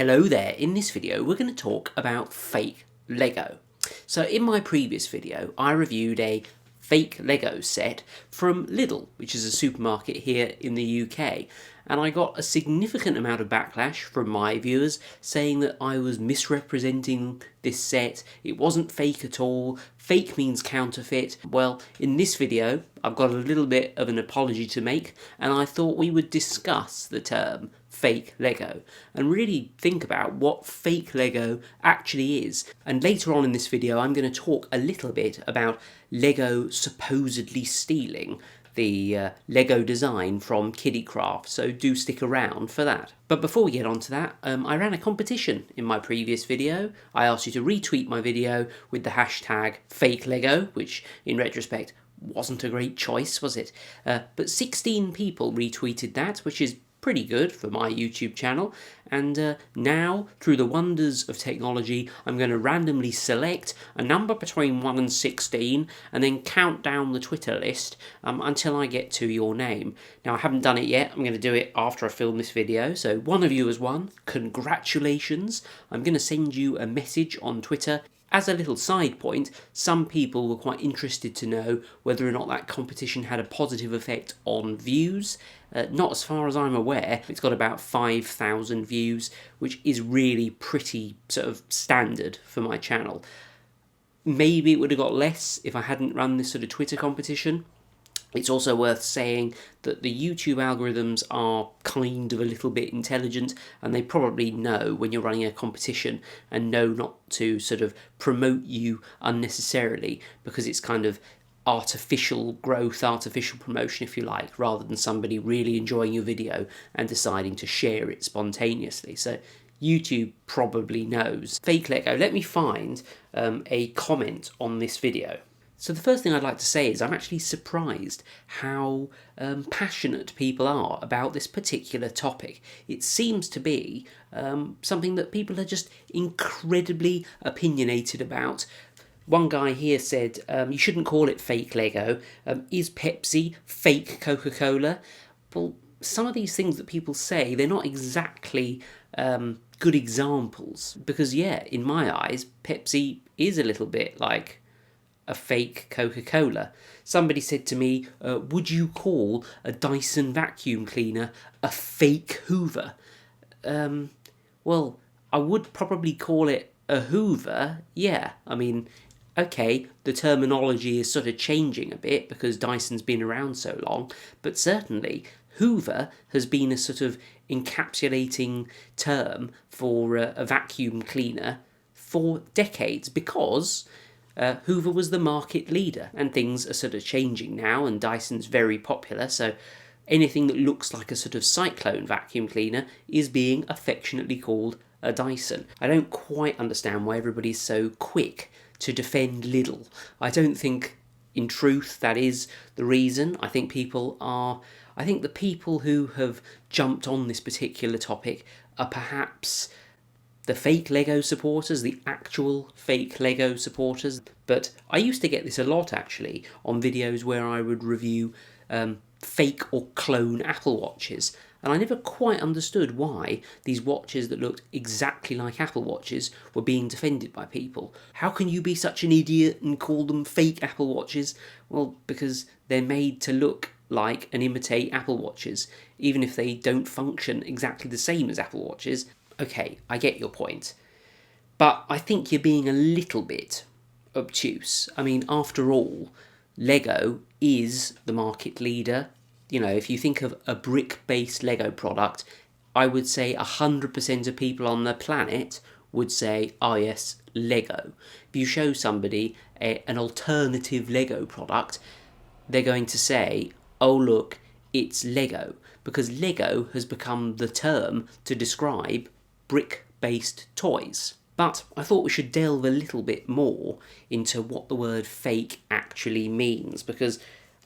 Hello there, in this video we're going to talk about fake Lego. So in my previous video I reviewed a fake Lego set from Lidl, which is a supermarket here in the UK, and I got a significant amount of backlash from my viewers saying that I was misrepresenting this set, it wasn't fake at all, fake means counterfeit. Well, in this video I've got a little bit of an apology to make, and I thought we would discuss the term fake Lego and really think about what fake Lego actually is. And later on in this video I'm going to talk a little bit about Lego supposedly stealing the Lego design from Kiddicraft, so do stick around for that. But before we get on to that, I ran a competition in my previous video. I asked you to retweet my video with the hashtag #FakeLego, which in retrospect wasn't a great choice, was it? But 16 people retweeted that, which is pretty good for my YouTube channel, and now, through the wonders of technology, I'm going to randomly select a number between 1 and 16 and then count down the Twitter list until I get to your name. Now, I haven't done it yet, I'm going to do it after I film this video, so one of you has won. Congratulations! I'm going to send you a message on Twitter. As a little side point, some people were quite interested to know whether or not that competition had a positive effect on views. Not as far as I'm aware. It's got about 5,000 views, which is really pretty sort of standard for my channel. Maybe it would have got less if I hadn't run this sort of Twitter competition. It's also worth saying that the YouTube algorithms are kind of a little bit intelligent, and they probably know when you're running a competition and know not to sort of promote you unnecessarily, because it's kind of artificial growth, artificial promotion if you like, rather than somebody really enjoying your video and deciding to share it spontaneously. So YouTube probably knows. Fake Lego. Let me find a comment on this video. So the first thing I'd like to say is I'm actually surprised how passionate people are about this particular topic. It seems to be something that people are just incredibly opinionated about. One guy here said, you shouldn't call it fake Lego. Is Pepsi fake Coca-Cola? Well, some of these things that people say, they're not exactly good examples. Because yeah, in my eyes, Pepsi is a little bit like a fake Coca-Cola. Somebody said to me, would you call a Dyson vacuum cleaner a fake Hoover? Well, I would probably call it a Hoover, yeah. I mean, okay, the terminology is sort of changing a bit because Dyson's been around so long, but certainly Hoover has been a sort of encapsulating term for a vacuum cleaner for decades, because Hoover was the market leader, and things are sort of changing now, and Dyson's very popular, so anything that looks like a sort of cyclone vacuum cleaner is being affectionately called a Dyson. I don't quite understand why everybody's so quick to defend Lidl. I don't think, in truth, that is the reason. I think the people who have jumped on this particular topic are perhaps the fake Lego supporters, the actual fake Lego supporters. But I used to get this a lot, actually, on videos where I would review fake or clone Apple Watches. And I never quite understood why these watches that looked exactly like Apple Watches were being defended by people. How can you be such an idiot and call them fake Apple Watches? Well, because they're made to look like and imitate Apple Watches, even if they don't function exactly the same as Apple Watches. Okay, I get your point, but I think you're being a little bit obtuse. I mean, after all, Lego is the market leader. You know, if you think of a brick-based Lego product, I would say 100% of people on the planet would say, oh yes, Lego. If you show somebody an alternative Lego product, they're going to say, oh look, it's Lego, because Lego has become the term to describe brick-based toys. But I thought we should delve a little bit more into what the word fake actually means, because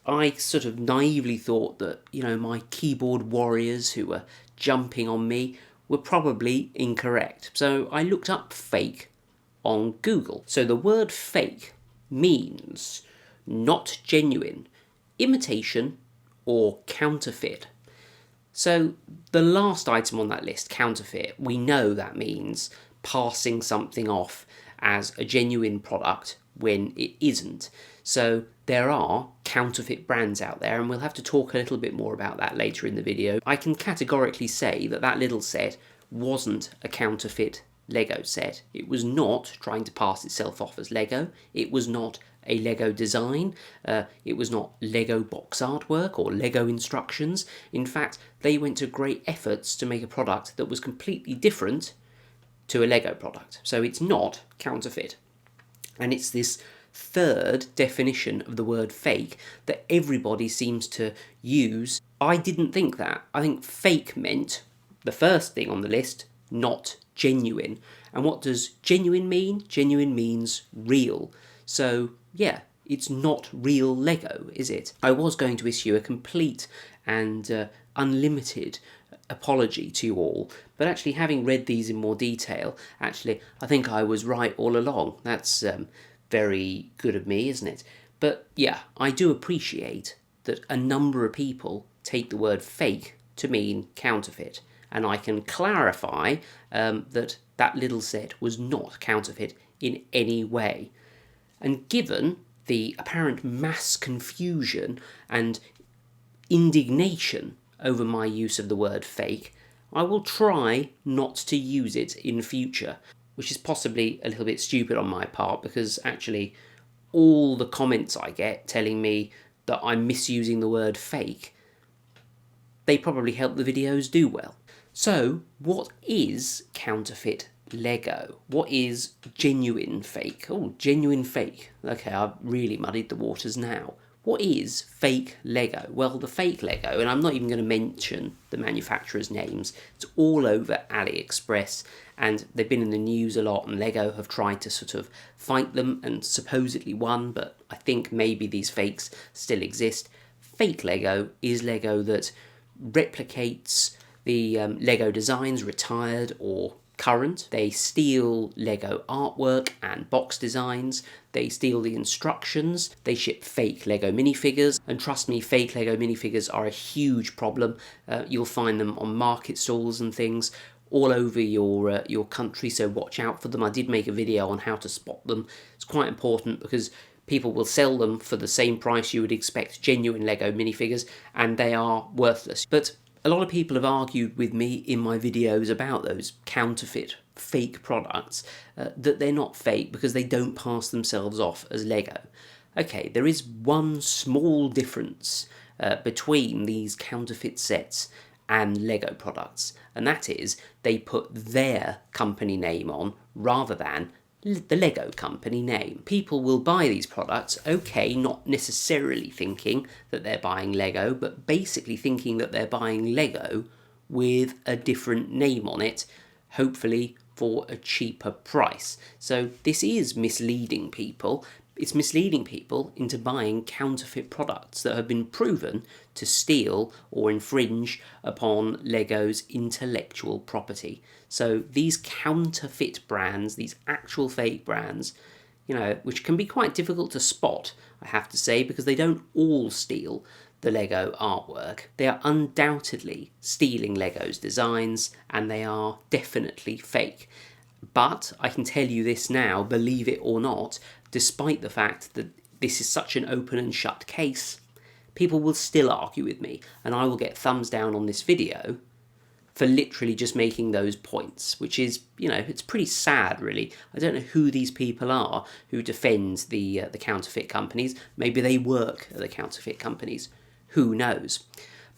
I sort of naively thought that, you know, my keyboard warriors who were jumping on me were probably incorrect. So I looked up fake on Google. So the word fake means not genuine, imitation, or counterfeit. So the last item on that list, counterfeit, we know that means passing something off as a genuine product when it isn't. So there are counterfeit brands out there, and we'll have to talk a little bit more about that later in the video. I can categorically say that that little set wasn't a counterfeit Lego set. It was not trying to pass itself off as Lego. It was not a Lego design. It was not Lego box artwork or Lego instructions. In fact, they went to great efforts to make a product that was completely different to a Lego product. So it's not counterfeit. And it's this third definition of the word fake that everybody seems to use. I didn't think that. I think fake meant the first thing on the list, not genuine. And what does genuine mean? Genuine means real. So yeah, it's not real Lego, is it? I was going to issue a complete and unlimited apology to you all, but actually having read these in more detail, actually I think I was right all along. That's very good of me, isn't it? But yeah, I do appreciate that a number of people take the word fake to mean counterfeit, and I can clarify that that little set was not counterfeit in any way. And given the apparent mass confusion and indignation over my use of the word fake, I will try not to use it in future, which is possibly a little bit stupid on my part, because actually all the comments I get telling me that I'm misusing the word fake, they probably help the videos do well. So what is counterfeit Lego? What is genuine fake? Oh, genuine fake. Okay, I've really muddied the waters now. What is fake Lego? Well, the fake Lego, and I'm not even going to mention the manufacturers' names, it's all over AliExpress, and they've been in the news a lot, and Lego have tried to sort of fight them and supposedly won, but I think maybe these fakes still exist. Fake Lego is Lego that replicates the Lego designs, retired or current. They steal Lego artwork and box designs. They steal the instructions. They ship fake Lego minifigures. And trust me, fake Lego minifigures are a huge problem. You'll find them on market stalls and things all over your country, so watch out for them. I did make a video on how to spot them. It's quite important because people will sell them for the same price you would expect genuine Lego minifigures, and they are worthless. But a lot of people have argued with me in my videos about those counterfeit, fake products, that they're not fake because they don't pass themselves off as Lego. Okay, there is one small difference between these counterfeit sets and Lego products, and that is they put their company name on rather than the Lego company name. People will buy these products, okay, not necessarily thinking that they're buying Lego, but basically thinking that they're buying Lego with a different name on it, hopefully for a cheaper price. So this is misleading people. It's misleading people into buying counterfeit products that have been proven to steal or infringe upon Lego's intellectual property. So these counterfeit brands, these actual fake brands, which can be quite difficult to spot, I have to say, because they don't all steal the Lego artwork. They are undoubtedly stealing Lego's designs, and they are definitely fake. But I can tell you this now, believe it or not, despite the fact that this is such an open and shut case, people will still argue with me, and I will get thumbs down on this video for literally just making those points, which is, it's pretty sad, really. I don't know who these people are who defend the counterfeit companies. Maybe they work at the counterfeit companies. Who knows?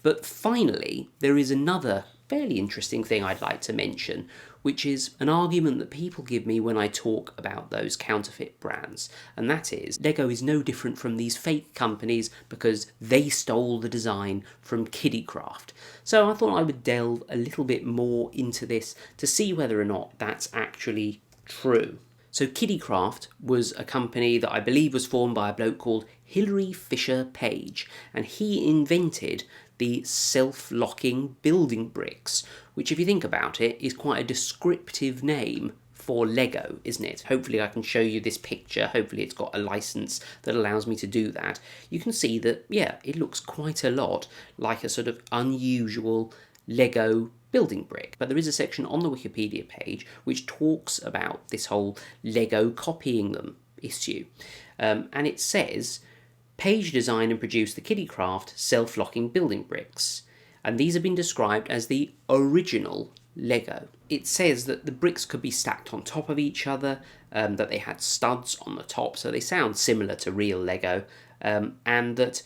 But finally, there is another fairly interesting thing I'd like to mention, which is an argument that people give me when I talk about those counterfeit brands, and that is Lego is no different from these fake companies because they stole the design from Kiddicraft. So I thought I would delve a little bit more into this to see whether or not that's actually true. So Kiddicraft was a company that I believe was formed by a bloke called Hilary Fisher Page, and he invented the self-locking building bricks, which, if you think about it, is quite a descriptive name for Lego, isn't it? Hopefully I can show you this picture. Hopefully it's got a license that allows me to do that. You can see that, yeah, it looks quite a lot like a sort of unusual Lego building brick. But there is a section on the Wikipedia page which talks about this whole Lego copying them issue. And it says, Page designed and produced the Kiddicraft self-locking building bricks. And these have been described as the original Lego. It says that the bricks could be stacked on top of each other, that they had studs on the top, so they sound similar to real Lego, and that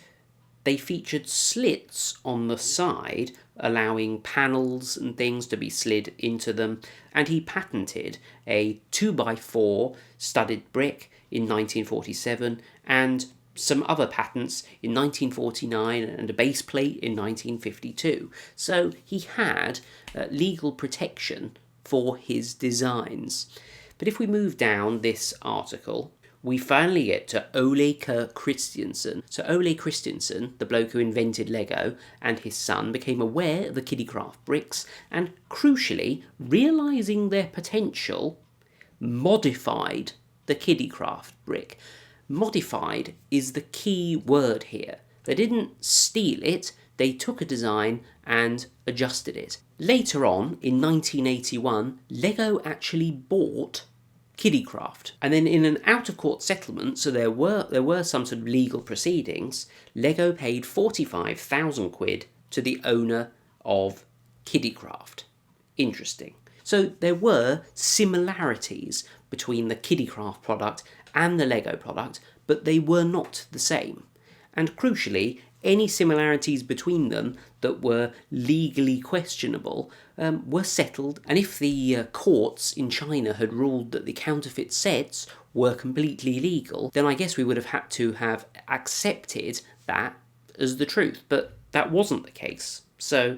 they featured slits on the side, allowing panels and things to be slid into them, and he patented a 2x4 studded brick in 1947, and some other patents in 1949 and a base plate in 1952. So he had legal protection for his designs. But if we move down this article, we finally get to Ole Christiansen. So Ole Christiansen, the bloke who invented Lego, and his son became aware of the Kiddicraft bricks and, crucially, realising their potential, modified the Kiddicraft brick. Modified is the key word here. They didn't steal it, they took a design and adjusted it. Later on, in 1981, Lego actually bought Kiddicraft. And then in an out-of-court settlement, so there were some sort of legal proceedings, Lego paid 45,000 quid to the owner of Kiddicraft. Interesting. So there were similarities between the Kiddicraft product and the Lego product, but they were not the same. And crucially, any similarities between them that were legally questionable were settled, and if the courts in China had ruled that the counterfeit sets were completely legal, then I guess we would have had to have accepted that as the truth, but that wasn't the case. So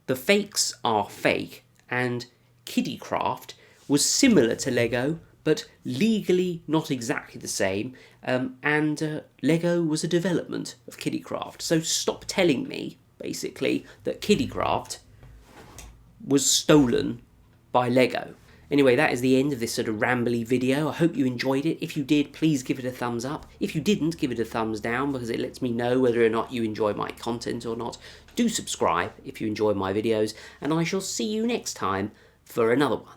the fakes are fake, and Kiddicraft was similar to Lego, but legally not exactly the same, and Lego was a development of Kiddicraft. So stop telling me, basically, that Kiddicraft was stolen by Lego. Anyway, that is the end of this sort of rambly video. I hope you enjoyed it. If you did, please give it a thumbs up. If you didn't, give it a thumbs down, because it lets me know whether or not you enjoy my content or not. Do subscribe if you enjoy my videos, and I shall see you next time for another one.